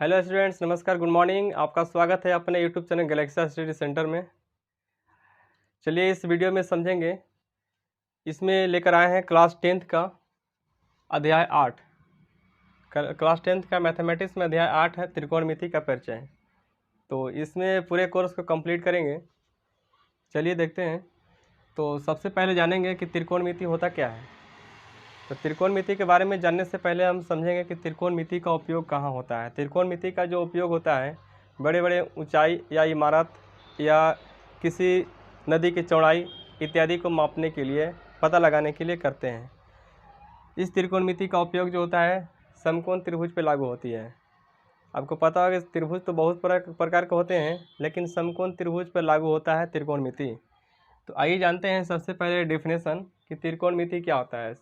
Hello students, नमस्कार, good morning. आपका स्वागत है अपने YouTube channel Galaxy study centre में। चलिए इस वीडियो में समझेंगे। इसमें लेकर आए हैं क्लास 10th का अध्याय 8। क्लास 10th का मैथमेटिक्स में अध्याय 8 है, त्रिकोणमिति का परिचय। तो इसमें पूरे कोर्स को कंप्लीट करेंगे। चलिए देखते हैं। तो सबसे पहले जानेंगे कि त्रिकोणमिति होता क्या है। तो त्रिकोणमिति के बारे में जानने से पहले हम समझेंगे कि त्रिकोणमिति का उपयोग कहाँ होता है। त्रिकोणमिति का जो उपयोग होता है, बड़े बड़े ऊंचाई या इमारत या किसी नदी की चौड़ाई इत्यादि को मापने के लिए, पता लगाने के लिए करते हैं। इस त्रिकोणमिति का उपयोग जो होता है समकोण त्रिभुज पर लागू होती है। आपको पता होगा कि त्रिभुज तो बहुत प्रकार के होते हैं, लेकिन समकोण त्रिभुज पर लागू होता है त्रिकोणमिति। तो आइए जानते हैं सबसे पहले डेफिनेशन कि त्रिकोणमिति क्या होता है।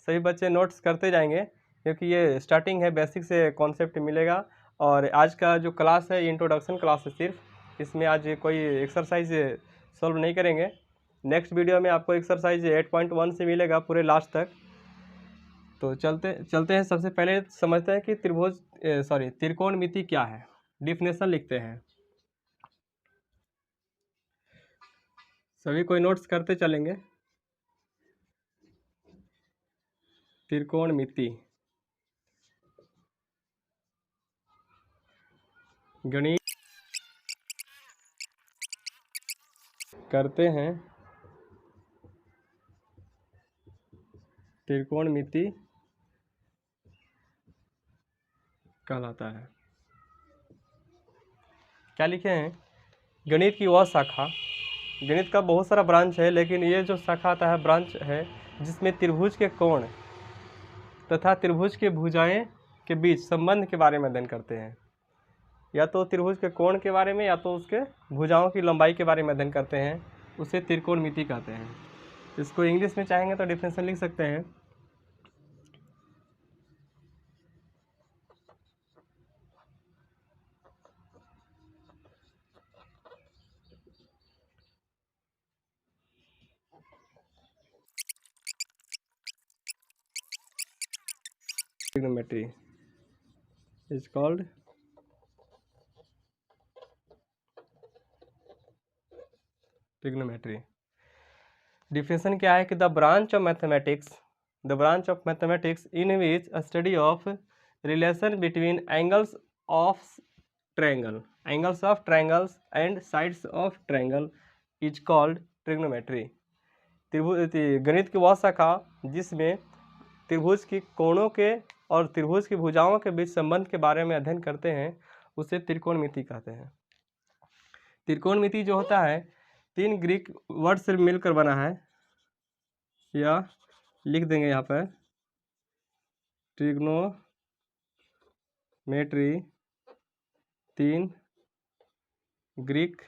सभी बच्चे नोट्स करते जाएंगे क्योंकि ये स्टार्टिंग है, बेसिक से कॉन्सेप्ट मिलेगा। और आज का जो क्लास है ये इंट्रोडक्शन क्लास है सिर्फ। इसमें आज कोई एक्सरसाइज सॉल्व नहीं करेंगे। नेक्स्ट वीडियो में आपको एक्सरसाइज 8.1 से मिलेगा पूरे लास्ट तक। तो चलते हैं। सबसे पहले समझते हैं कि त्रिकोणमिति क्या है। डिफिनेशन लिखते हैं। सभी कोई नोट्स करते चलेंगे। त्रिकोणमिति गणित करते हैं, त्रिकोणमिति कहलाता है। क्या लिखे हैं? गणित की वह शाखा, गणित का बहुत सारा ब्रांच है, लेकिन ये जो शाखा आता है, ब्रांच है, जिसमें त्रिभुज के कोण तथा त्रिभुज के भुजाएं के बीच संबंध के बारे में अध्ययन करते हैं। या तो त्रिभुज के कोण के बारे में या तो उसके भुजाओं की लंबाई के बारे में अध्ययन करते हैं, उसे त्रिकोणमिति कहते हैं। इसको इंग्लिश में चाहेंगे तो डिफिनेशन लिख सकते हैं। Trigonometry is called trigonometry. Definition क्या है कि the branch of mathematics in which a study of relation between angles of triangles and sides of triangle is called trigonometry. गणित की वह शाखा जिसमें त्रिभुज की कोणों के और त्रिभुज की भुजाओं के बीच संबंध के बारे में अध्ययन करते हैं, उसे त्रिकोणमिति कहते हैं। त्रिकोणमिति जो होता है 3 ग्रीक वर्ड से मिलकर बना है, या लिख देंगे यहाँ पर ट्रिग्नोमेट्री 3 ग्रीक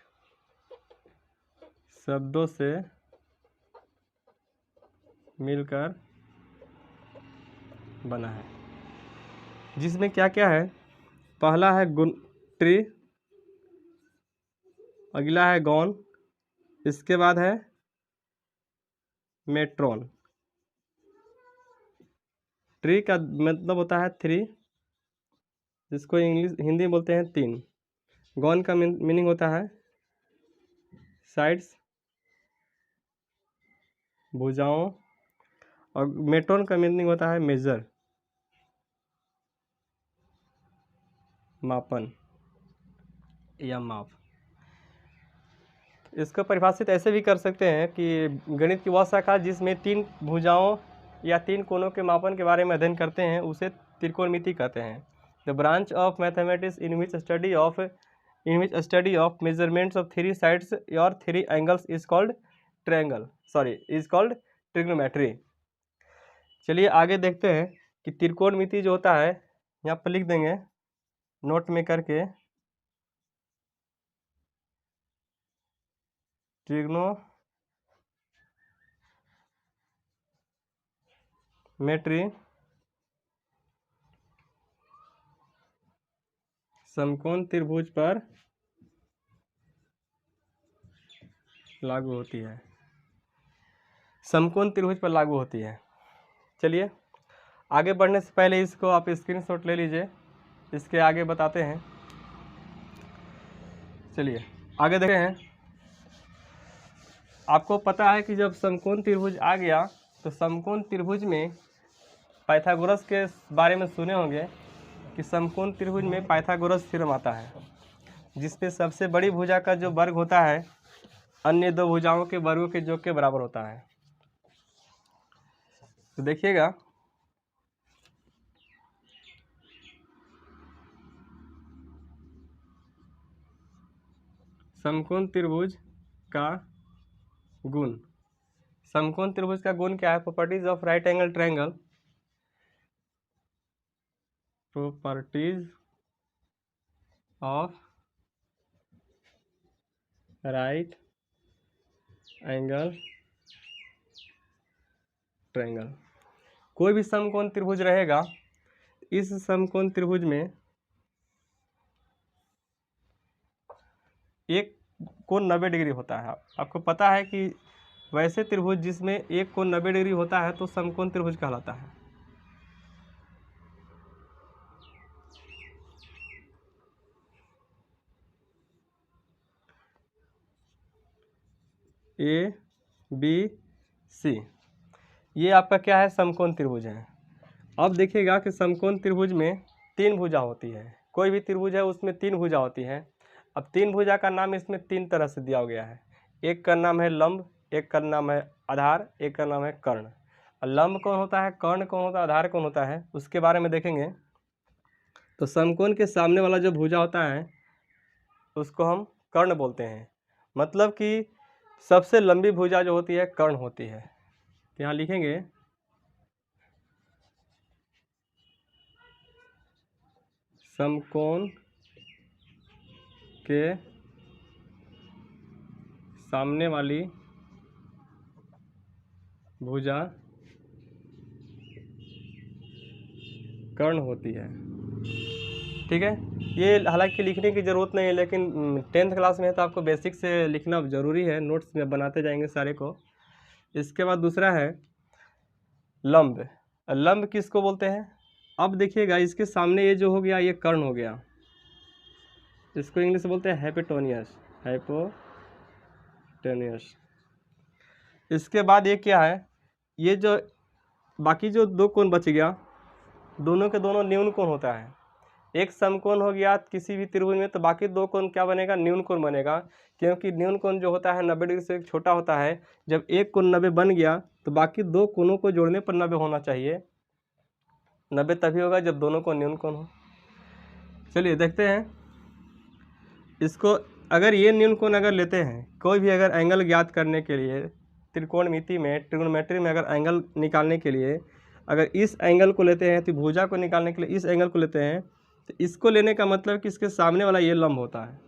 शब्दों से मिलकर बना है, जिसमें क्या क्या है। पहला है ट्री, अगला है गॉन, इसके बाद है मेट्रॉन। ट्री का मतलब होता है 3, जिसको हिंदी में बोलते हैं 3। गॉन का मीनिंग होता है साइड्स, भुजाओं, और मेट्रॉन का मीनिंग होता है मेजर, मापन या माप। इसको परिभाषित ऐसे भी कर सकते हैं कि गणित की वह शाखा जिसमें 3 भुजाओं या 3 कोणों के मापन के बारे में अध्ययन करते हैं, उसे त्रिकोणमिति कहते हैं। The branch of mathematics in which study of measurements of 3 sides और 3 एंगल्स इज कॉल्ड ट्रिग्नोमेट्री। चलिए आगे देखते हैं कि त्रिकोणमिति जो होता है, यहाँ पर लिख देंगे नोट में करके, ट्रिग्नोमेट्री समकोण त्रिभुज पर लागू होती है। समकोण त्रिभुज पर लागू होती है। चलिए आगे बढ़ने से पहले इसको आप स्क्रीनशॉट ले लीजिए। इसके आगे बताते हैं। चलिए आगे देखते हैं। आपको पता है कि जब समकोण त्रिभुज आ गया तो समकोण त्रिभुज में पाइथागोरस के बारे में सुने होंगे कि समकोण त्रिभुज में पाइथागोरस थ्योरम आता है, जिसमें सबसे बड़ी भुजा का जो वर्ग होता है अन्य दो भुजाओं के वर्गों के योग के बराबर होता है। तो देखिएगा, समकोण त्रिभुज का गुण। समकोण त्रिभुज का गुण क्या है? Properties of right angle triangle. Properties of right angle triangle. कोई भी समकोण त्रिभुज रहेगा, इस समकोण त्रिभुज में एक कोण 90 डिग्री होता है। आपको पता है कि वैसे त्रिभुज जिसमें एक कोण 90 डिग्री होता है तो समकोण त्रिभुज कहलाता है। ए बी सी, ये आपका क्या है? समकोण त्रिभुज है। अब देखिएगा कि समकोण त्रिभुज में 3 भुजा होती है। कोई भी त्रिभुज है उसमें 3 भुजा होती है। अब 3 भुजा का नाम इसमें 3 तरह से दिया गया है। एक का नाम है लंब, एक का नाम है आधार, एक का नाम है कर्ण। लंब कौन होता है, कर्ण कौन होता है, आधार कौन होता है, उसके बारे में देखेंगे। तो समकोण के सामने वाला जो भुजा होता है उसको हम कर्ण बोलते हैं। मतलब कि सबसे लंबी भुजा जो होती है कर्ण होती है। यहाँ लिखेंगे समकोण के सामने वाली भुजा कर्ण होती है। ठीक है, ये हालांकि लिखने की ज़रूरत नहीं है, लेकिन 10th क्लास में है तो आपको बेसिक से लिखना ज़रूरी है। नोट्स में बनाते जाएंगे सारे को। इसके बाद दूसरा है लंब। लंब किसको बोलते हैं? अब देखिएगा, इसके सामने ये जो हो गया ये कर्ण हो गया, इसको इंग्लिश में बोलते हैं हाइपोटेन्यूस। हाइपोटेन्यूस। इसके बाद ये क्या है? ये जो बाकी जो 2 कोण बच गया, दोनों के दोनों न्यून कोण होता है। एक समकोण हो गया किसी भी त्रिभुज में तो बाकी 2 कोण क्या बनेगा? न्यून कोण बनेगा, क्योंकि न्यून कोण जो होता है 90 डिग्री से छोटा होता है। जब एक कोण 90 बन गया तो बाकी 2 कोणों को जोड़ने पर 90 होना चाहिए। 90 तभी होगा जब दोनों को न्यून कोण हो। चलिए देखते हैं इसको। अगर ये न्यून कोण अगर लेते हैं, कोई भी अगर एंगल ज्ञात करने के लिए त्रिकोणमिति में, ट्रिग्नोमेट्री में अगर एंगल निकालने के लिए अगर इस एंगल को लेते हैं, तो भुजा को निकालने के लिए इस एंगल को लेते हैं, तो इसको लेने का मतलब कि इसके सामने वाला ये लंब होता है।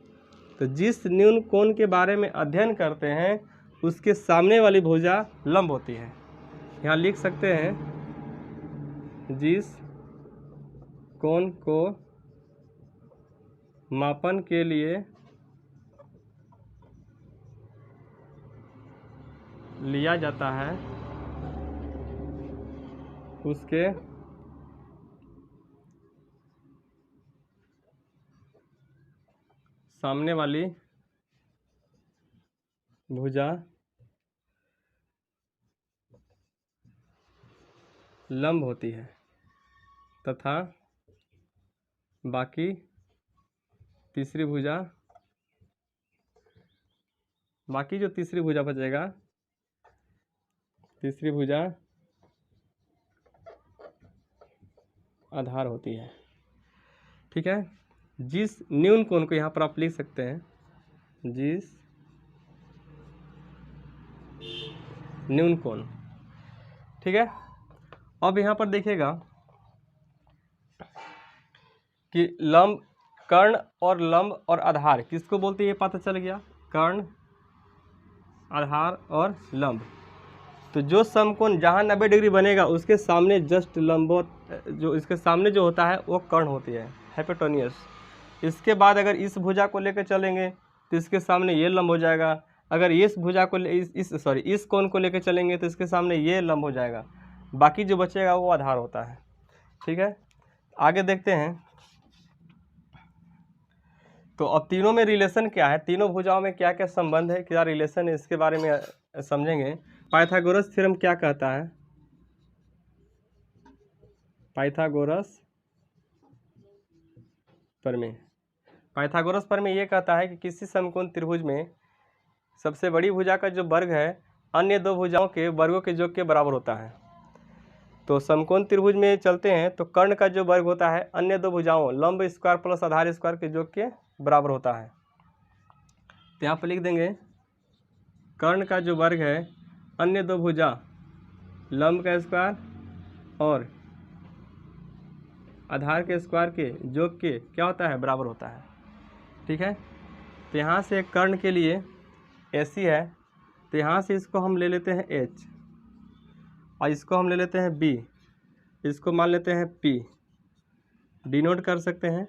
तो जिस न्यून कोण के बारे में अध्ययन करते हैं उसके सामने वाली भुजा लंब होती है। यहाँ लिख सकते हैं, जिस कोण को मापन के लिए लिया जाता है उसके सामने वाली भुजा लंब होती है तथा बाकी तीसरी भुजा, बाकी जो तीसरी भुजा बचेगा, तीसरी भुजा आधार होती है। ठीक है, जिस न्यून कोण को यहाँ पर आप लिख सकते हैं, जिस न्यून कोण। ठीक है, अब यहाँ पर देखिएगा कि लंब, कर्ण और लंब और आधार किसको बोलते हैं ये पता चल गया। कर्ण, आधार और लंब। तो जो समकोण जहाँ 90 डिग्री बनेगा उसके सामने जस्ट लंबवत, जो इसके सामने जो होता है वो कर्ण होती है, हाइपोटेन्यूस। इसके बाद अगर इस भुजा को लेकर चलेंगे तो इसके सामने ये लंब हो जाएगा। अगर इस भुजा को इस कोण को लेकर चलेंगे तो इसके सामने ये लंब हो जाएगा। बाकी जो बचेगा वो आधार होता है। ठीक है, आगे देखते हैं। तो अब तीनों में रिलेशन क्या है, तीनों भुजाओं में क्या क्या संबंध है, क्या रिलेशन है, इसके बारे में समझेंगे। पाइथागोरस थ्योरम क्या कहता है? पाइथागोरस प्रमेय, पाइथागोरस प्रमेय ये कहता है कि किसी समकोण त्रिभुज में सबसे बड़ी भुजा का जो वर्ग है अन्य दो भुजाओं के वर्गों के योग के बराबर होता है। तो समकोण त्रिभुज में चलते हैं तो कर्ण का जो वर्ग होता है अन्य दो भुजाओं लंब स्क्वायर प्लस आधार स्क्वायर के योग के बराबर होता है। तो यहाँ पर लिख देंगे कर्ण का जो वर्ग है अन्य दो भुजा लंब का स्क्वायर और आधार के स्क्वायर के योग के क्या होता है, बराबर होता है। ठीक है, तो यहाँ से कर्ण के लिए AC है, तो यहाँ से इसको हम ले लेते हैं H और इसको हम ले लेते हैं B, इसको मान लेते हैं P, डिनोट कर सकते हैं।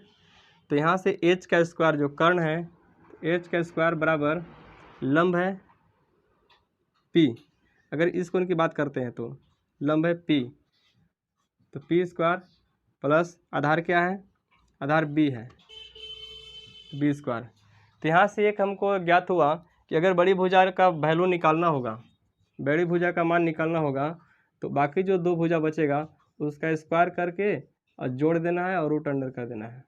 तो यहाँ से H का स्क्वायर जो कर्ण है, H का स्क्वायर बराबर लंब है P, अगर इस कोण की बात करते हैं तो लंब है P, तो P स्क्वायर प्लस आधार क्या है, आधार B है, B स्क्वायर। तो यहाँ से एक हमको ज्ञात हुआ कि अगर बड़ी भुजा का वैल्यू निकालना होगा, बड़ी भुजा का मान निकालना होगा, तो बाकी जो दो भुजा बचेगा उसका स्क्वायर करके और जोड़ देना है और रूट अंडर कर देना है।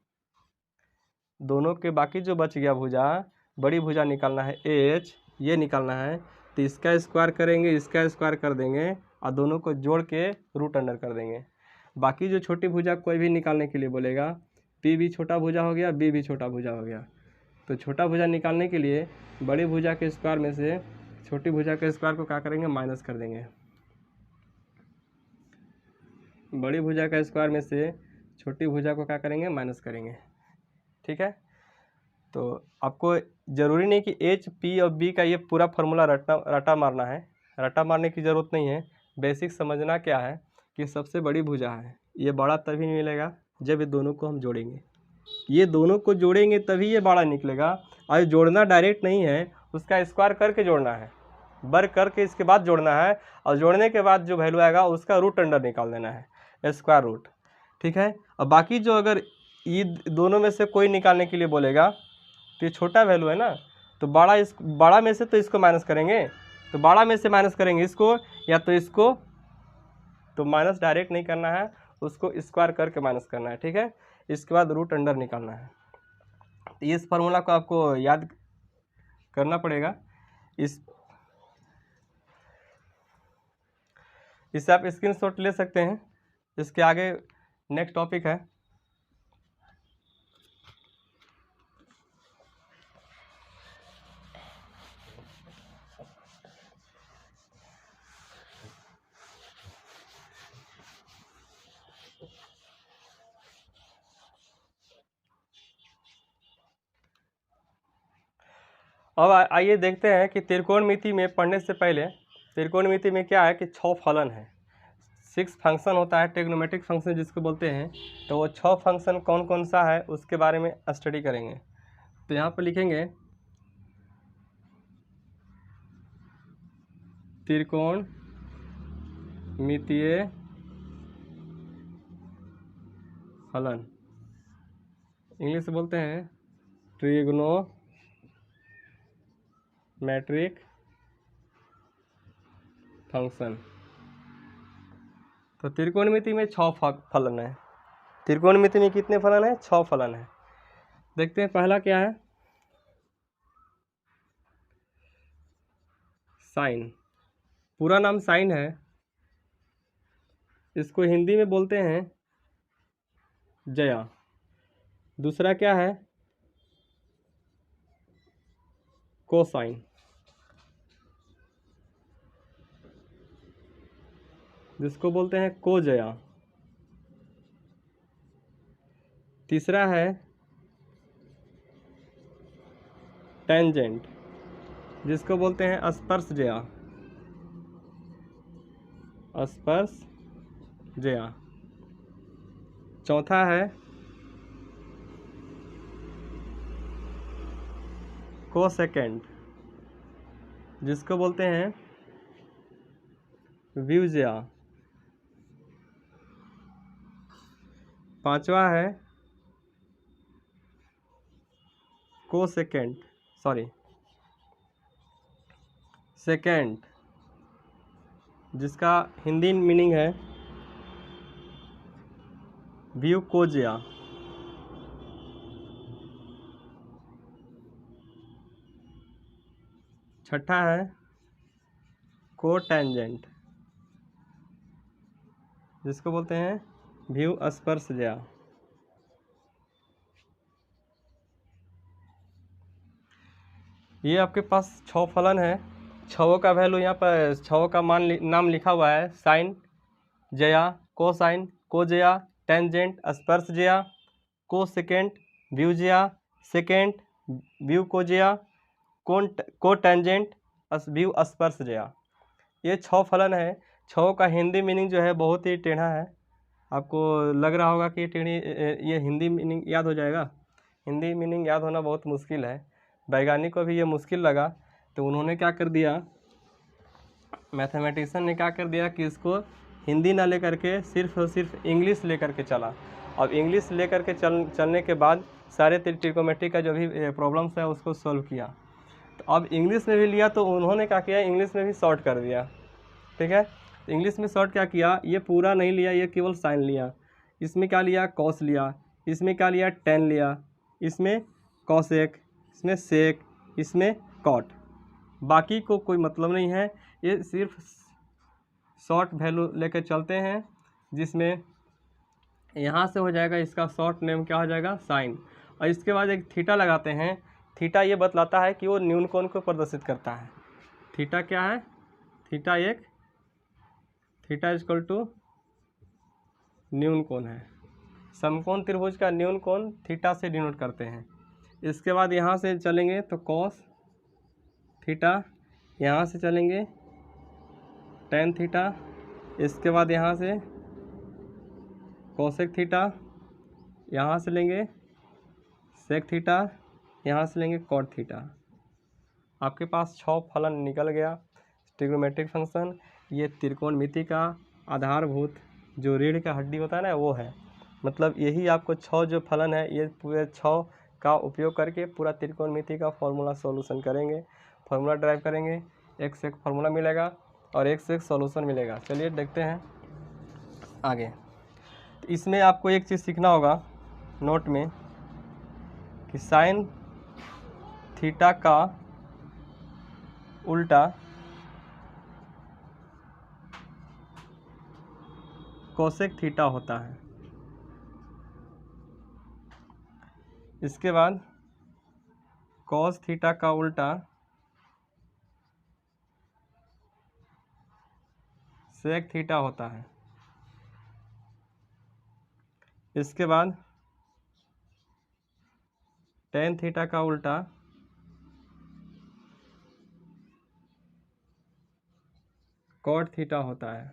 दोनों के बाकी जो बच गया भुजा, बड़ी भुजा निकालना है H, ये निकालना है, तो इसका स्क्वायर करेंगे, इसका स्क्वायर कर देंगे और दोनों को जोड़ के रूट अंडर कर देंगे। बाकी जो छोटी भुजा कोई भी निकालने के लिए बोलेगा, P भी छोटा भुजा हो गया, B भी छोटा भुजा हो गया, तो छोटा भुजा निकालने के लिए बड़ी भुजा के स्क्वायर में से छोटी भुजा के स्क्वायर को क्या करेंगे, माइनस कर देंगे। बड़ी भुजा का स्क्वायर में से छोटी भुजा को क्या करेंगे, माइनस करेंगे। ठीक है, तो आपको ज़रूरी नहीं कि H, P और B का ये पूरा फार्मूला रटा मारना है, रटा मारने की ज़रूरत नहीं है। बेसिक समझना क्या है कि सबसे बड़ी भुजा है, ये बड़ा तभी मिलेगा जब ये दोनों को हम जोड़ेंगे, ये दोनों को जोड़ेंगे तभी ये बड़ा निकलेगा। और जोड़ना डायरेक्ट नहीं है, उसका स्क्वायर करके जोड़ना है, वर्ग करके इसके बाद जोड़ना है, और जोड़ने के बाद जो वैल्यू आएगा उसका रूट अंडर निकाल देना है, स्क्वायर रूट। ठीक है, और बाकी जो अगर ये दोनों में से कोई निकालने के लिए बोलेगा तो ये छोटा वैल्यू है ना, तो बड़ा में से तो इसको माइनस करेंगे, तो बड़ा में से माइनस करेंगे इसको, या तो इसको, तो माइनस डायरेक्ट नहीं करना है, उसको स्क्वायर करके माइनस करना है। ठीक है, इसके बाद रूट अंडर निकालना है। तो इस फार्मूला को आपको याद करना पड़ेगा। इससे आप स्क्रीनशॉट ले सकते हैं। इसके आगे नेक्स्ट टॉपिक है अब आइए देखते हैं कि त्रिकोणमिति में पढ़ने से पहले त्रिकोणमिति में क्या है कि 6 फलन है, 6 फंक्शन होता है, ट्रिग्नोमेट्रिक फंक्शन जिसको बोलते हैं। तो वो 6 फंक्शन कौन कौन सा है उसके बारे में स्टडी करेंगे। तो यहाँ पर लिखेंगे त्रिकोणमितीय फलन, इंग्लिश से बोलते हैं ट्रिग्नोमेट्रिक फंक्शन। तो त्रिकोणमिति में 6 फलन है। त्रिकोणमिति में कितने फलन है? 6 फलन है। देखते हैं पहला क्या है, साइन। पूरा नाम साइन है, इसको हिंदी में बोलते हैं जया। दूसरा क्या है, कोसाइन, जिसको बोलते हैं कोजया। तीसरा है टेंजेंट, जिसको बोलते हैं स्पर्शजया, स्पर्शजया। चौथा है कोसेकेंड, जिसको बोलते हैं व्यूजया। पांचवा है कोसेकेंट, सॉरी सेकेंड, जिसका हिंदी मीनिंग है व्यूकोजिया। छठा है कोटेंजेंट, जिसको बोलते हैं व्यू स्पर्शज्या। ये आपके पास 6 फलन है। 6 का वैल्यू यहाँ पर 6 का नाम लिखा हुआ है। साइन जया, कोसाइन, कोजया, टेंजेंट स्पर्शज्या, कोसेकेंट व्यूजया, सेकेंड व्यू कोजया, कोटेंजेंट व्यू स्पर्शज्या। ये 6 फलन है। 6 का हिंदी मीनिंग जो है बहुत ही टेढ़ा है। आपको लग रहा होगा कि ये हिंदी मीनिंग याद हो जाएगा। हिंदी मीनिंग याद होना बहुत मुश्किल है। वैज्ञानिक को भी ये मुश्किल लगा, तो उन्होंने क्या कर दिया, मैथमेटिशियन ने क्या कर दिया कि इसको हिंदी ना लेकर के सिर्फ और सिर्फ इंग्लिश लेकर के चला। अब इंग्लिश लेकर के चलने के बाद सारे ट्रिग्नोमेट्री का जो भी प्रॉब्लम्स है उसको सॉल्व किया। तो अब इंग्लिश में भी लिया तो उन्होंने क्या किया, इंग्लिश में भी शॉर्ट कर दिया। ठीक है, इंग्लिश में शॉर्ट क्या किया, ये पूरा नहीं लिया, ये केवल साइन लिया। इसमें क्या लिया, कॉस लिया। इसमें क्या लिया, टेन लिया। इसमें कॉसेक, इसमें सेक, इसमें कॉट। बाकी को कोई मतलब नहीं है, ये सिर्फ शॉर्ट वैल्यू लेकर चलते हैं, जिसमें यहाँ से हो जाएगा इसका शॉर्ट नेम क्या हो जाएगा, साइन। और इसके बाद एक थीटा लगाते हैं। थीटा ये बतलाता है कि वो न्यून कोण को प्रदर्शित करता है। थीटा क्या है, थीटा इक्वल टू न्यून कोण है। समकोण त्रिभुज का न्यून कोण थीटा से डिनोट करते हैं। इसके बाद यहाँ से चलेंगे तो कॉस थीटा, यहाँ से चलेंगे टेन थीटा, इसके बाद यहाँ से कोसेक थीटा, यहाँ से लेंगे सेक थीटा, यहाँ से लेंगे कॉट थीटा। आपके पास 6 फलन निकल गया। ट्रिग्नोमेट्रिक फंक्शन ये त्रिकोणमिति का आधारभूत जो रीढ़ का हड्डी होता है ना, वो है। मतलब यही आपको 6 जो फलन है, ये पूरे 6 का उपयोग करके पूरा त्रिकोणमिति का फॉर्मूला सॉल्यूशन करेंगे, फॉर्मूला ड्राइव करेंगे। एक से एक फार्मूला मिलेगा और एक से एक सॉल्यूशन मिलेगा। चलिए देखते हैं आगे। तो इसमें आपको एक चीज़ सीखना होगा नोट में कि साइन थीटा का उल्टा कोसेक थीटा होता है। इसके बाद कॉस थीटा का उल्टा सेक थीटा होता है। इसके बाद टेन थीटा का उल्टा कॉट थीटा होता है।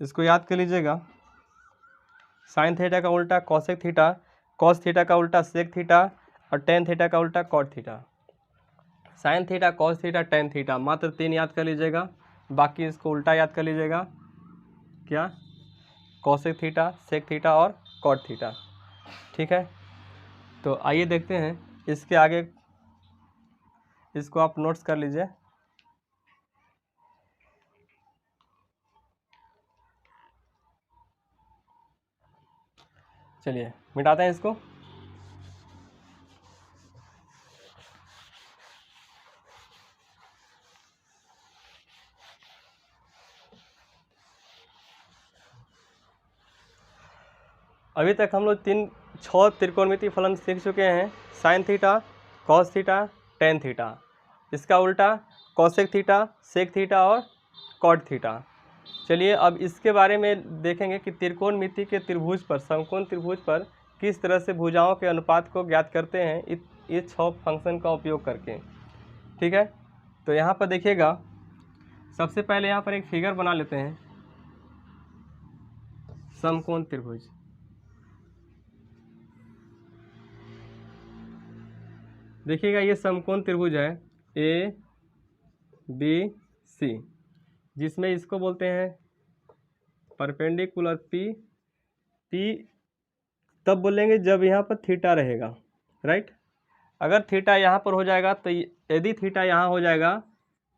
इसको याद कर लीजिएगा। साइन थीटा का उल्टा कॉसेक थीटा, कॉस थीटा का उल्टा सेक थीटा और टेन थीटा का उल्टा cot theta. Sine theta, cos theta, tan theta, मात्र 3 याद कर लीजिएगा। बाकी इसको उल्टा याद कर लीजिएगा, क्या, कॉसेक थीटा, सेक थीटा और कॉट थीटा। ठीक है, तो आइए देखते हैं इसके आगे। इसको आप नोट्स कर लीजिए। चलिए मिटाते हैं इसको। अभी तक हम लोग 6 त्रिकोणमिति फलन सीख चुके हैं। Sign theta, cos theta, tan theta, इसका उल्टा कॉसेक थीटा, सेक थीटा और कॉट थीटा। चलिए अब इसके बारे में देखेंगे कि त्रिकोणमिति के त्रिभुज पर, समकोण त्रिभुज पर किस तरह से भुजाओं के अनुपात को ज्ञात करते हैं ये 6 फंक्शन का उपयोग करके। ठीक है, तो यहाँ पर देखिएगा, सबसे पहले यहाँ पर एक फिगर बना लेते हैं। समकोण त्रिभुज, देखिएगा ये समकोण त्रिभुज है ए बी सी, जिसमें इसको बोलते हैं परपेंडिकुलर पी तब बोलेंगे जब यहाँ पर थीटा रहेगा, राइट। अगर थीटा यहाँ पर हो जाएगा तो यदि थीटा यहाँ हो जाएगा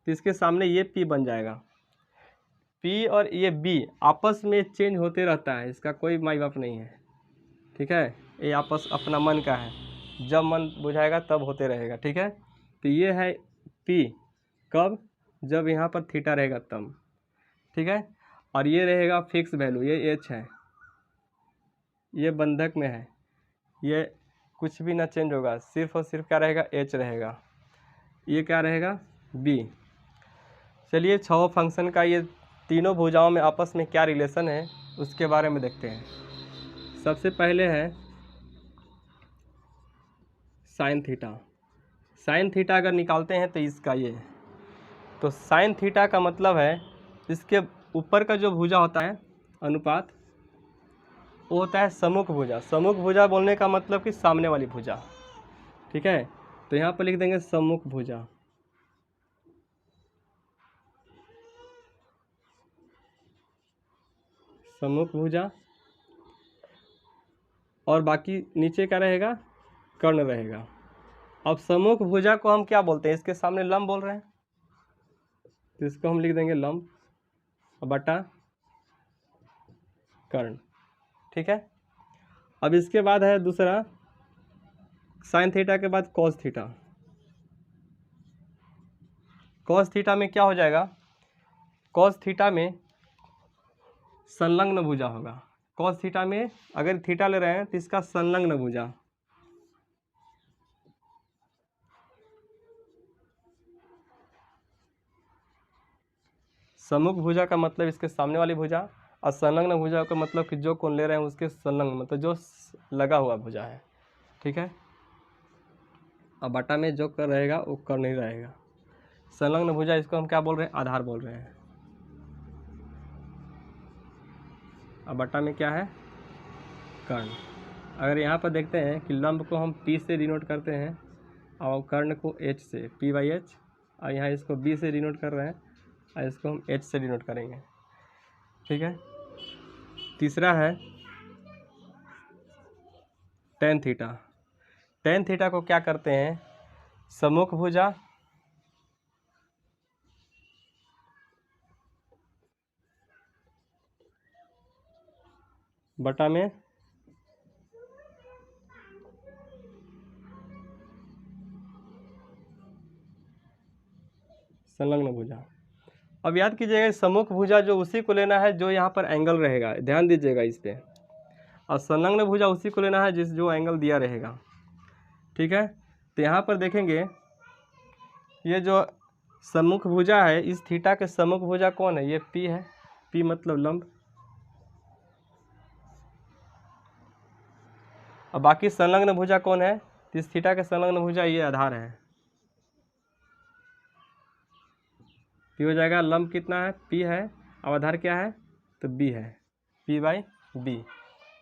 तो इसके सामने ये पी बन जाएगा। पी और ये बी आपस में चेंज होते रहता है, इसका कोई माई बाप नहीं है, ठीक है। ये आपस अपना मन का है, जब मन बुझाएगा तब होते रहेगा, ठीक है। तो ये है पी, कब, जब यहाँ पर थीटा रहेगा तब, ठीक है। और ये रहेगा फिक्स वैल्यू, ये एच है, ये बंधक में है, ये कुछ भी ना चेंज होगा, सिर्फ और सिर्फ क्या रहेगा, एच रहेगा। ये क्या रहेगा, बी। चलिए 6 फंक्शन का ये तीनों भुजाओं में आपस में क्या रिलेशन है उसके बारे में देखते हैं। सबसे पहले है साइन थीटा। साइन थीटा अगर निकालते हैं तो इसका ये, तो साइन थीटा का मतलब है इसके ऊपर का जो भुजा होता है अनुपात, वो होता है सम्मुख भुजा। सम्मुख भुजा बोलने का मतलब कि सामने वाली भुजा, ठीक है। तो यहाँ पर लिख देंगे सम्मुख भुजा। सम्मुख भुजा, और बाकी नीचे क्या रहेगा, कर्ण रहेगा। अब सम्मुख भुजा को हम क्या बोलते हैं, इसके सामने लंब बोल रहे हैं, तो इसको हम लिख देंगे लंब बटा कर्ण, ठीक है। अब इसके बाद है दूसरा साइन थीटा के बाद कॉस थीटा। कॉस थीटा में क्या हो जाएगा, कॉस थीटा में संलग्न भुजा होगा। कॉस थीटा में अगर थीटा ले रहे हैं तो इसका संलग्न भुजा, सम्मुख भुजा का मतलब इसके सामने वाली भुजा, और संलग्न भुजा का मतलब कि जो कोण ले रहे हैं उसके संलग्न, मतलब जो लगा हुआ भुजा है, ठीक है। और बटा में जो कर रहेगा वो कर नहीं रहेगा। संलग्न भुजा इसको हम क्या बोल रहे हैं, आधार बोल रहे हैं। और बटा में क्या है, कर्ण। अगर यहाँ पर देखते हैं कि लंब को हम P से डिनोट करते हैं और कर्ण को H से, P/H, और यहाँ इसको B से डिनोट कर रहे हैं और इसको हम H से डिनोट करेंगे, ठीक है। तीसरा है टेन थीटा। टेन थीटा को क्या करते हैं, सम्मुख भुजा बटा में संलग्न भुजा। अब याद कीजिएगा सम्मुख भुजा जो उसी को लेना है जो यहाँ पर एंगल रहेगा, ध्यान दीजिएगा इस पे। और संलग्न भुजा उसी को लेना है जिस जो एंगल दिया रहेगा, ठीक है। तो यहाँ पर देखेंगे ये जो सम्मुख भुजा है, इस थीटा के सम्मुख भुजा कौन है, ये P है। P मतलब लंब। और बाकी संलग्न भुजा कौन है, इस थीटा के संलग्न भुजा ये आधार है। P हो जाएगा, लंब कितना है, P है, और आधार क्या है, तो B है, P/B।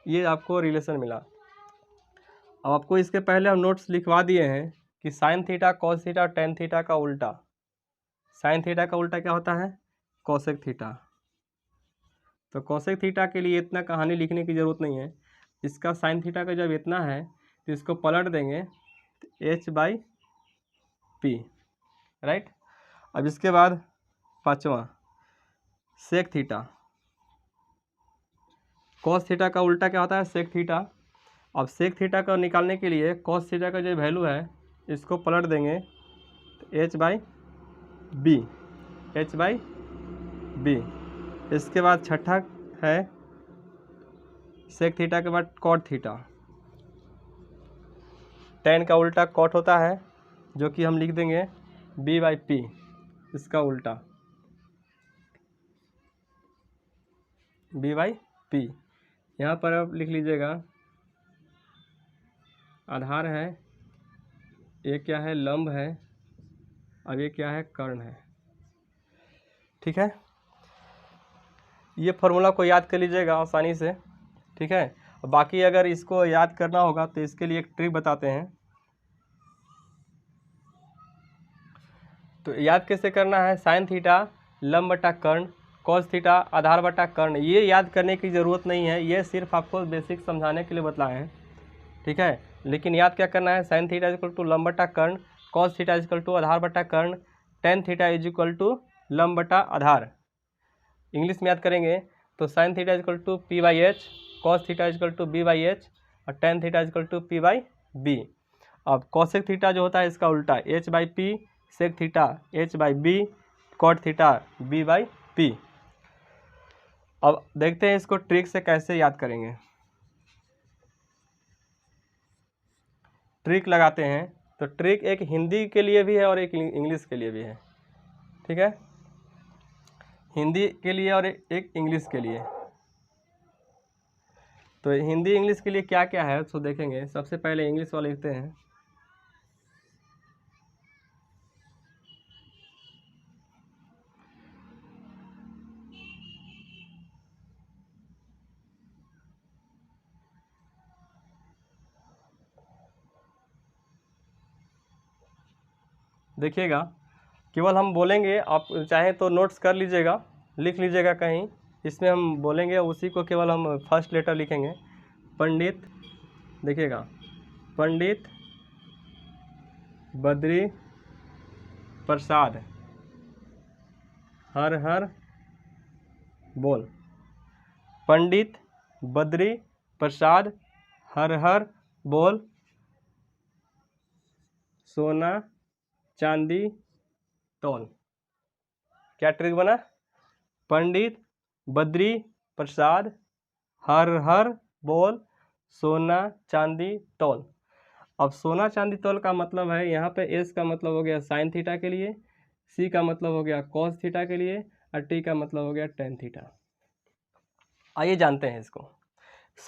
ये आपको रिलेशन मिला। अब आपको इसके पहले हम नोट्स लिखवा दिए हैं कि sign theta, cos theta, tan theta का उल्टा। साइन थीटा का उल्टा क्या होता है, कोसेक थीटा। तो कोसेक थीटा के लिए इतना कहानी लिखने की ज़रूरत नहीं है। इसका साइन थीटा का जब इतना है तो इसको पलट देंगे H/P, राइट। अब इसके बाद पाँचवा सेक थीटा। कॉस थीटा का उल्टा क्या होता है, सेक थीटा। अब सेक थीटा का निकालने के लिए कॉस थीटा का जो वैल्यू है इसको पलट देंगे तो H/B, H/B। इसके बाद छठा है सेक थीटा के बाद कॉट थीटा। टेन का उल्टा कॉट होता है, जो कि हम लिख देंगे B/P, इसका उल्टा B/P। यहाँ पर आप लिख लीजिएगा, आधार है, ये क्या है, लंब है, और ये क्या है, कर्ण है, ठीक है। ये फॉर्मूला को याद कर लीजिएगा आसानी से, ठीक है। बाकी अगर इसको याद करना होगा तो इसके लिए एक ट्रिक बताते हैं। तो याद कैसे करना है, साइन थीटा लंब बटा कर्ण कॉस थीटा आधार बटा कर्ण, ये याद करने की ज़रूरत नहीं है, ये सिर्फ आपको बेसिक समझाने के लिए बताए हैं, ठीक है। लेकिन याद क्या करना है, sine theta is equal to लंब बटा कर्ण, cos theta is equal to आधार बटा कर्ण, tan theta is equal to लंब बटा आधार। इंग्लिश में याद करेंगे तो sine theta is equal to P by H, cos theta is equal to B by H और tan theta is equal to P by B. अब कॉसेक थीटा जो होता है इसका उल्टा H by P, sec theta H by B, cot theta B by P. अब देखते हैं इसको ट्रिक से कैसे याद करेंगे। ट्रिक लगाते हैं, तो ट्रिक एक हिंदी के लिए भी है और एक इंग्लिश के लिए भी है, ठीक है, हिंदी के लिए और एक इंग्लिश के लिए। तो हिंदी इंग्लिश के लिए क्या क्या है तो देखेंगे। सबसे पहले इंग्लिश वाला लिखते हैं, देखिएगा केवल हम बोलेंगे, आप चाहें तो नोट्स कर लीजिएगा, लिख लीजिएगा कहीं, इसमें हम बोलेंगे उसी को केवल हम फर्स्ट लेटर लिखेंगे। पंडित, देखिएगा पंडित बद्री प्रसाद हर हर बोल, पंडित बद्री प्रसाद हर हर बोल, सोना चांदी तौल। क्या ट्रिक बना, पंडित बद्री प्रसाद हर हर बोल, सोना चांदी तौल। अब सोना चांदी तौल का मतलब है, यहाँ पे एस का मतलब हो गया साइन थीटा के लिए, सी का मतलब हो गया कॉस थीटा के लिए और टी का मतलब हो गया टेन थीटा। आइए जानते हैं इसको।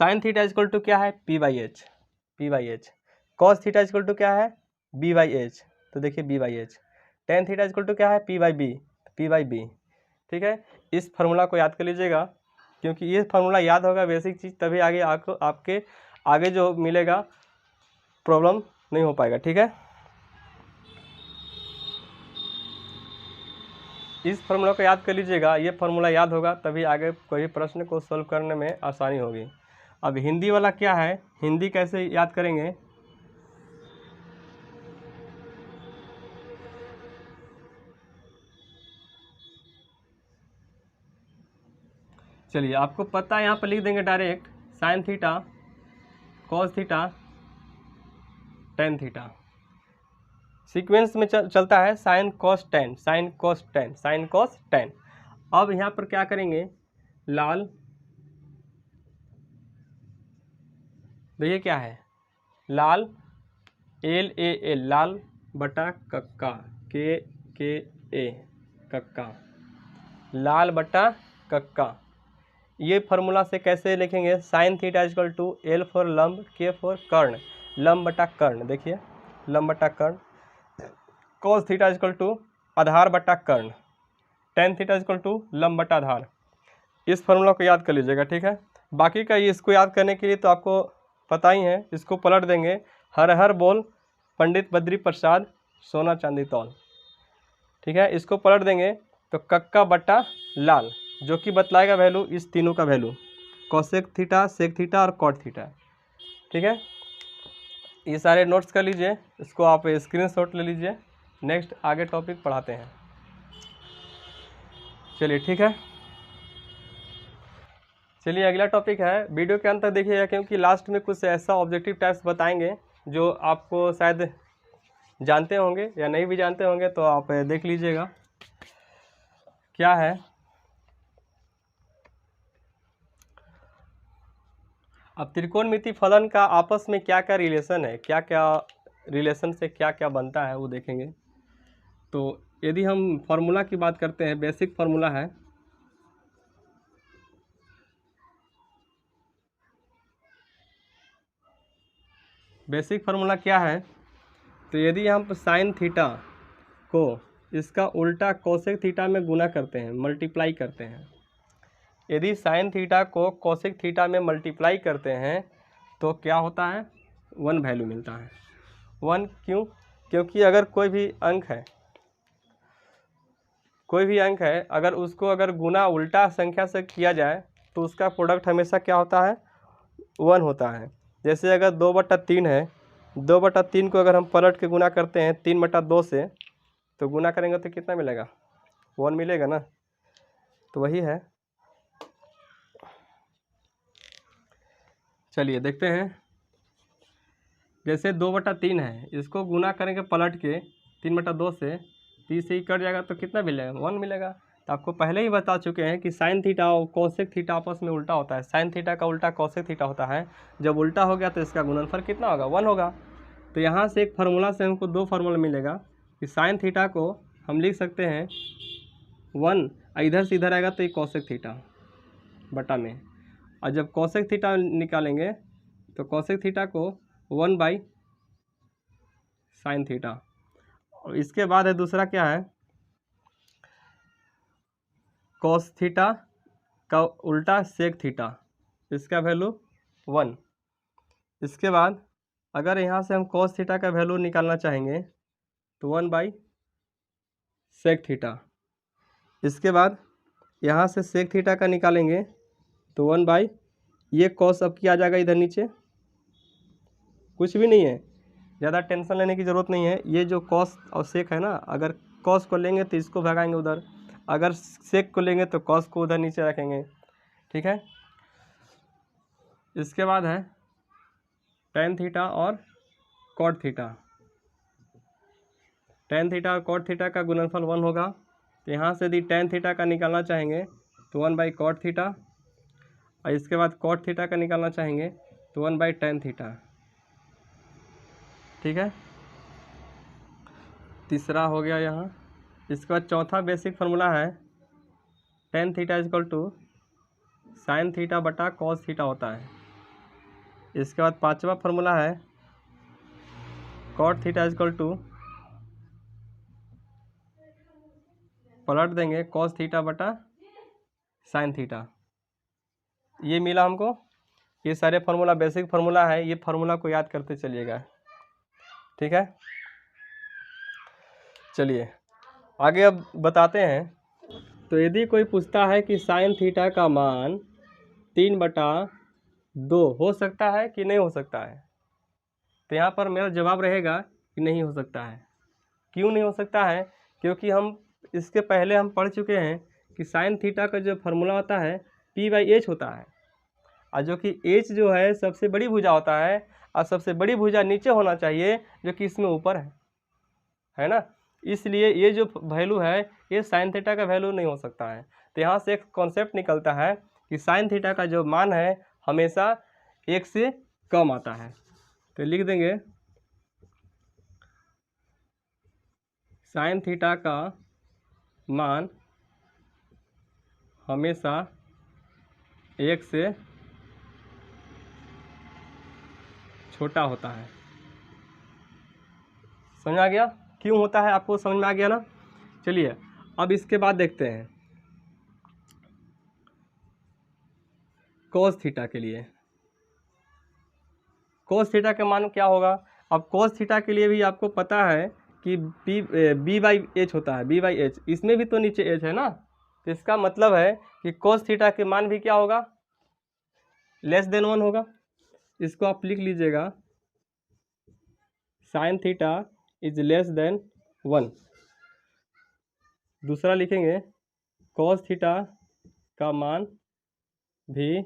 साइन थीटा इक्वल टू क्या है, P by H, P by H. Cos theta equal to क्या है, बी बाई एच, तो देखिए B by H. Tan theta equal to क्या है, P by B, P by B, ठीक है। इस फार्मूला को याद कर लीजिएगा, क्योंकि ये फार्मूला याद होगा बेसिक चीज़, तभी आगे आपके आगे जो मिलेगा प्रॉब्लम नहीं हो पाएगा, ठीक है। इस फार्मूला को याद कर लीजिएगा, ये फार्मूला याद होगा तभी आगे कोई प्रश्न को सॉल्व करने में आसानी होगी। अब हिंदी वाला क्या है, हिंदी कैसे याद करेंगे, चलिए आपको पता है, यहाँ पर लिख देंगे direct sine theta cos theta tan theta. Sequence में चलता है sine cos tan, sine cos tan, sine cos tan. अब यहाँ पर क्या करेंगे, लाल, देखिए क्या है, लाल एल ए एल, लाल बटा कक्का, के ए कक्का, लाल बटा कक्का। ये फार्मूला से कैसे लिखेंगे, sine theta equal to L for लंब, के फॉर कर्ण, लंब बटा कर्ण, देखिए लंब बटा कर्ण, कॉस थीटा इक्वल टू आधार बटा कर्ण, टेन थीटा इक्वल टू लंब बटा आधार। इस फार्मूला को याद कर लीजिएगा, ठीक है। बाकी का ये इसको याद करने के लिए तो आपको पता ही है, इसको पलट देंगे, हर हर बोल पंडित बद्री प्रसाद सोना चांदी तौल, ठीक है। इसको पलट देंगे तो कक्का बटा लाल, जो कि बतलाएगा वैल्यू इस तीनों का value, cosec theta, sec theta और कॉट थीटा, ठीक है। ये सारे नोट्स कर लीजिए, इसको आप स्क्रीनशॉट ले लीजिए। नेक्स्ट आगे टॉपिक पढ़ाते हैं, चलिए ठीक है। चलिए अगला टॉपिक है, वीडियो के अंत तक देखिएगा, क्योंकि लास्ट में कुछ ऐसा ऑब्जेक्टिव टाइप्स बताएंगे जो आपको शायद जानते होंगे या नहीं भी जानते होंगे, तो आप देख लीजिएगा क्या है। अब त्रिकोणमिति फलन का आपस में क्या क्या रिलेशन है, क्या क्या रिलेशन से क्या क्या बनता है वो देखेंगे। तो यदि हम फार्मूला की बात करते हैं, बेसिक फार्मूला है, बेसिक फार्मूला क्या है, तो यदि हम साइन थीटा को इसका उल्टा कोसेक थीटा में गुना करते हैं, मल्टीप्लाई करते हैं, यदि साइन थीटा को कोसेक थीटा में मल्टीप्लाई करते हैं तो क्या होता है, 1 वैल्यू मिलता है। 1 क्यों, क्योंकि अगर कोई भी अंक है, कोई भी अंक है अगर उसको अगर गुना उल्टा संख्या से किया जाए तो उसका प्रोडक्ट हमेशा क्या होता है, 1 होता है। जैसे अगर 2/3 है, 2/3 को अगर हम पलट के गुना करते हैं 3/2 से, तो गुना करेंगे तो कितना मिलेगा, 1 मिलेगा ना। तो वही है। चलिए देखते हैं। जैसे 2/3 है, इसको गुना करेंगे पलट के 3/2 से, 30 से ही कट जाएगा तो कितना मिलेगा, 1 मिलेगा। तो आपको पहले ही बता चुके हैं कि साइन थीटा और कोसेक थीटा आपस में उल्टा होता है। साइन थीटा का उल्टा कोसेक थीटा होता है। जब उल्टा हो गया तो इसका गुणनफल कितना होगा, 1 होगा। तो यहाँ से एक फार्मूला से हमको 2 फार्मूला मिलेगा कि साइन थीटा को हम लिख सकते हैं 1, इधर से इधर आएगा तो ये कोसेक थीटा बटा में, और जब कोसेक थीटा निकालेंगे तो कोसेक थीटा को 1/sin थीटा। और इसके बाद है दूसरा क्या है, कॉस थीटा का उल्टा सेक थीटा, इसका वैल्यू 1। इसके बाद अगर यहाँ से हम कॉस थीटा का वैल्यू निकालना चाहेंगे तो 1/सेक थीटा। इसके बाद यहाँ से सेक थीटा का निकालेंगे तो 1/, ये कॉस अब क्या आ जाएगा इधर नीचे, कुछ भी नहीं है, ज़्यादा टेंशन लेने की ज़रूरत नहीं है। ये जो कॉस और सेक है ना, अगर कॉस को लेंगे तो इसको भगाएंगे उधर, अगर सेक को लेंगे तो कॉस को उधर नीचे रखेंगे, ठीक है। इसके बाद है टेन थीटा और कॉट थीटा। टेन थीटा और कॉट थीटा का गुणनफल 1 होगा। तो यहाँ से यदि टेन थीटा का निकालना चाहेंगे तो 1/कॉट थीटा, और इसके बाद कॉट थीटा का निकालना चाहेंगे तो 1/टेन थीटा, ठीक है। तीसरा हो गया यहाँ। इसके बाद चौथा बेसिक फार्मूला है tan theta is equal to sine theta बटा कॉस थीटा होता है। इसके बाद पांचवा फार्मूला है कॉट थीटा इजकल टू, पलट देंगे कॉस थीटा बटा साइन थीटा। ये मिला हमको। ये सारे फार्मूला बेसिक फार्मूला है, ये फार्मूला को याद करते चलिएगा, ठीक है। चलिए आगे अब बताते हैं। तो यदि कोई पूछता है कि साइन थीटा का मान 3/2 हो सकता है कि नहीं हो सकता है, तो यहाँ पर मेरा जवाब रहेगा कि नहीं हो सकता है। क्यों नहीं हो सकता है, क्योंकि हम इसके पहले हम पढ़ चुके हैं कि साइन थीटा का जो फार्मूला होता है P/H होता है, और जो कि H जो है सबसे बड़ी भुजा होता है, और सबसे बड़ी भुजा नीचे होना चाहिए जो कि इसमें ऊपर है ना। इसलिए ये जो वैल्यू है ये साइन थीटा का वैल्यू नहीं हो सकता है। तो यहाँ से एक कॉन्सेप्ट निकलता है कि साइन थीटा का जो मान है हमेशा 1 से कम आता है। तो लिख देंगे साइन थीटा का मान हमेशा 1 से छोटा होता है। समझ आ गया क्यों होता है, आपको समझ में आ गया ना। चलिए अब इसके बाद देखते हैं कोस थीटा के लिए। कोस थीटा का मान क्या होगा। अब कोस थीटा के लिए भी आपको पता है कि B/H होता है, B/H, इसमें भी तो नीचे H है ना। तो इसका मतलब है कि कोस थीटा के मान भी क्या होगा, <<1 होगा। इसको आप लिख लीजिएगा साइन थीटा इज <<1। दूसरा लिखेंगे कॉस थीटा का मान भी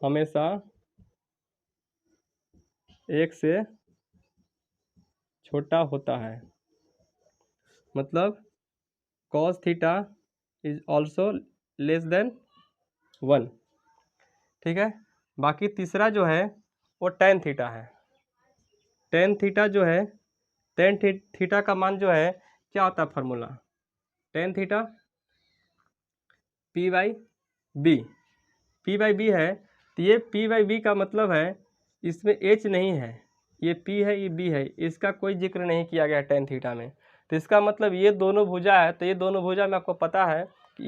हमेशा 1 से छोटा होता है, मतलब कॉस थीटा इज ऑल्सो <<1, ठीक है। बाकी तीसरा जो है वो टेन थीटा है। टेन थीटा जो है, टेन थीटा का मान जो है क्या होता है formula, tan theta P/B, P/B है। तो ये P/B का मतलब है इसमें H नहीं है, ये P है ये B है, इसका कोई जिक्र नहीं किया गया टेन थीटा में। तो इसका मतलब ये दोनों भुजा है, तो ये दोनों भुजा में आपको पता है कि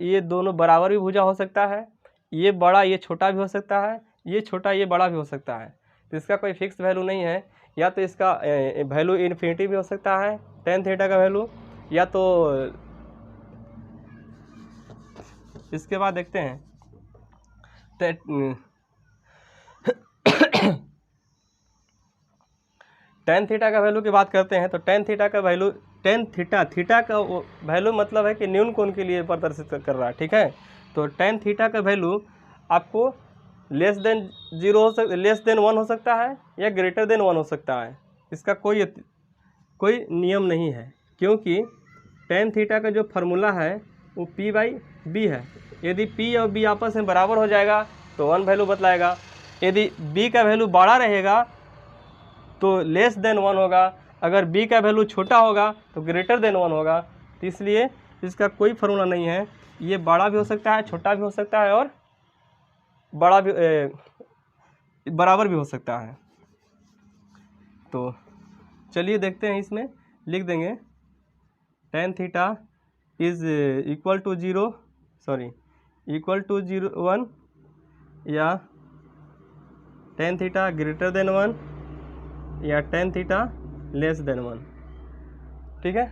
ये दोनों बराबर भी भुजा हो सकता है, ये बड़ा ये छोटा भी हो सकता है, ये छोटा ये बड़ा भी हो सकता है। तो इसका कोई फिक्स वैल्यू नहीं है, या तो इसका वैल्यू इन्फिनिटी भी हो सकता है टेन थीटा का वैल्यू, या तो इसके बाद देखते हैं टेन थीटा का वैल्यू की बात करते हैं। तो टेन थीटा का वैल्यू, टेन थीटा का वैल्यू मतलब है कि न्यून कोण के लिए प्रदर्शित कर रहा है, ठीक है। तो टेन थीटा का वैल्यू आपको लेस देन 1 हो सकता है या ग्रेटर देन 1 हो सकता है। इसका कोई नियम नहीं है, क्योंकि टेन थीटा का जो फार्मूला है वो P/B है। यदि P और B आपस में बराबर हो जाएगा तो 1 वैल्यू बतलाएगा, यदि B का वैल्यू बड़ा रहेगा तो लेस देन 1 होगा, अगर B का वैल्यू छोटा होगा तो ग्रेटर देन 1 होगा। तो इसलिए इसका कोई फार्मूला नहीं है, ये बड़ा भी हो सकता है, छोटा भी हो सकता है और बड़ा भी बराबर भी हो सकता है। तो चलिए देखते हैं, इसमें लिख देंगे tan theta is equal to 1 या टेन थीटा ग्रेटर देन 1 या टेन थीटा लेस देन 1, ठीक है।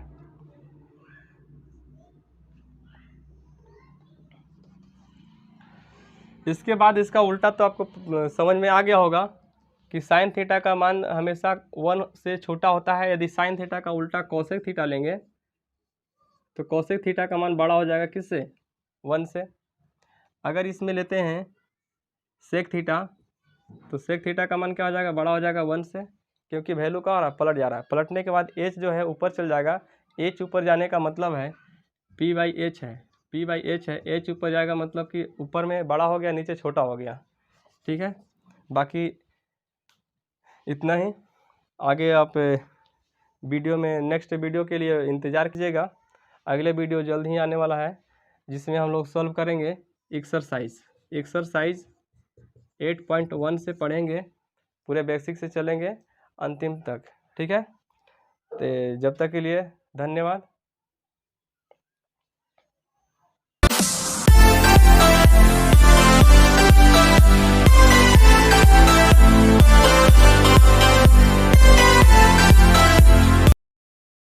इसके बाद इसका उल्टा तो आपको समझ में आ गया होगा कि साइन थीटा का मान हमेशा 1 से छोटा होता है। यदि साइन थीटा का उल्टा कोसेक थीटा लेंगे तो कोसेक थीटा का मान बड़ा हो जाएगा किससे? 1 से। अगर इसमें लेते हैं सेक थीटा तो सेक थीटा का मान क्या हो जाएगा? बड़ा हो जाएगा 1 से, क्योंकि वैल्यू का हो रहा है, पलट जा रहा है। पलटने के बाद एच जो है ऊपर चल जाएगा। एच ऊपर जाने का मतलब है P/H है, P/H है। एच ऊपर जाएगा मतलब कि ऊपर में बड़ा हो गया, नीचे छोटा हो गया, ठीक है। बाकी इतना ही। आगे आप वीडियो में, नेक्स्ट वीडियो के लिए इंतज़ार कीजिएगा। अगले वीडियो जल्द ही आने वाला है, जिसमें हम लोग सॉल्व करेंगे एक्सरसाइज 8.1 से पढ़ेंगे, पूरे बेसिक से चलेंगे अंतिम तक, ठीक है। तो जब तक के लिए धन्यवाद।